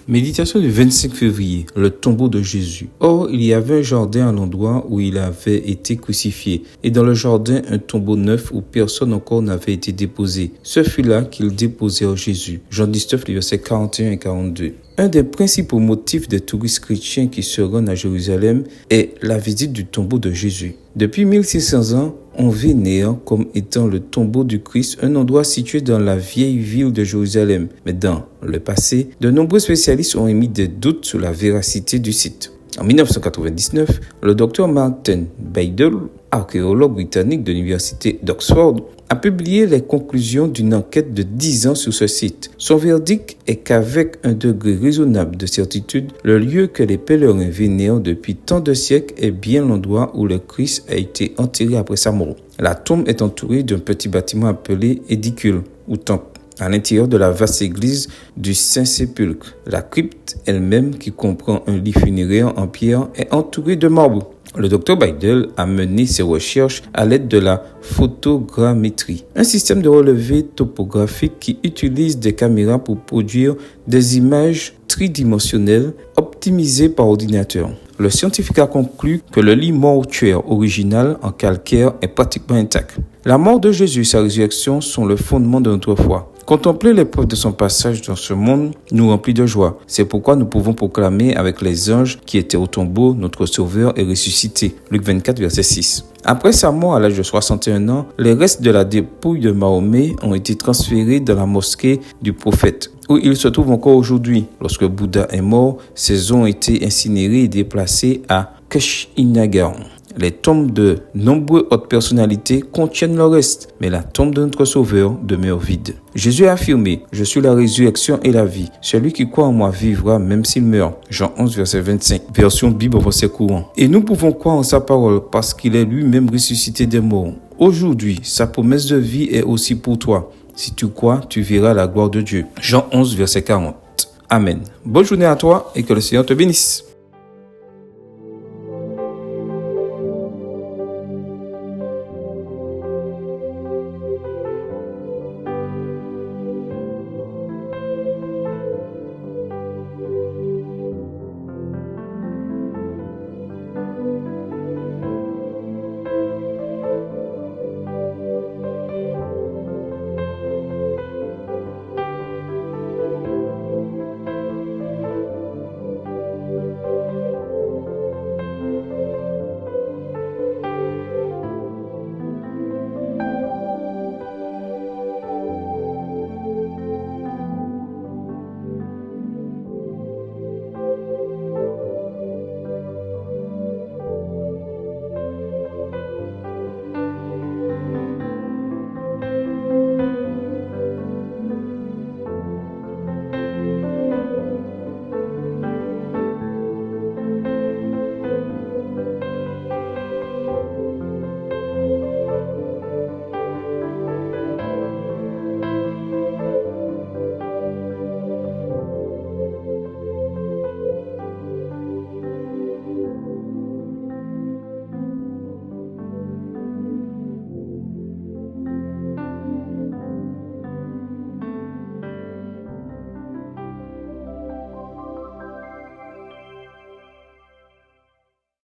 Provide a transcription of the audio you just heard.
Méditation du 25 février, le tombeau de Jésus. Or, il y avait un jardin à l'endroit où il avait été crucifié, et dans le jardin un tombeau neuf où personne encore n'avait été déposé. Ce fut là qu'ils déposèrent Jésus. Jean 19, les versets 41 et 42. Un des principaux motifs des touristes chrétiens qui se rendent à Jérusalem est la visite du tombeau de Jésus. Depuis 1600 ans, on vénère comme étant le tombeau du Christ un endroit situé dans la vieille ville de Jérusalem. Mais dans le passé, de nombreux spécialistes ont émis des doutes sur la véracité du site. En 1999, le docteur Martin Baidel, archéologue britannique de l'université d'Oxford, a publié les conclusions d'une enquête de 10 ans sur ce site. Son verdict est qu'avec un degré raisonnable de certitude, le lieu que les pèlerins vénèrent depuis tant de siècles est bien l'endroit où le Christ a été enterré après sa mort. La tombe est entourée d'un petit bâtiment appelé édicule ou temple, à l'intérieur de la vaste église du Saint-Sépulcre. La crypte elle-même, qui comprend un lit funéraire en pierre, est entourée de marbre. Le docteur Baidel a mené ses recherches à l'aide de la photogrammétrie, un système de relevé topographique qui utilise des caméras pour produire des images tridimensionnelles optimisées par ordinateur. Le scientifique a conclu que le lit mortuaire original en calcaire est pratiquement intact. La mort de Jésus et sa résurrection sont le fondement de notre foi. Contempler l'épreuve de son passage dans ce monde nous remplit de joie. C'est pourquoi nous pouvons proclamer avec les anges qui étaient au tombeau, notre Sauveur est ressuscité. Luc 24, verset 6. Après sa mort à l'âge de 61 ans, les restes de la dépouille de Mahomet ont été transférés dans la mosquée du prophète, où ils se trouvent encore aujourd'hui. Lorsque Bouddha est mort, ses os ont été incinérés et déplacés à Kashinagar. Les tombes de nombreuses autres personnalités contiennent le reste, mais la tombe de notre Sauveur demeure vide. Jésus a affirmé « Je suis la résurrection et la vie. Celui qui croit en moi vivra même s'il meurt. » Jean 11, verset 25, version Bible en français courant. Et nous pouvons croire en sa parole parce qu'il est lui-même ressuscité des morts. Aujourd'hui, sa promesse de vie est aussi pour toi. Si tu crois, tu verras la gloire de Dieu. Jean 11, verset 40. Amen. Bonne journée à toi et que le Seigneur te bénisse.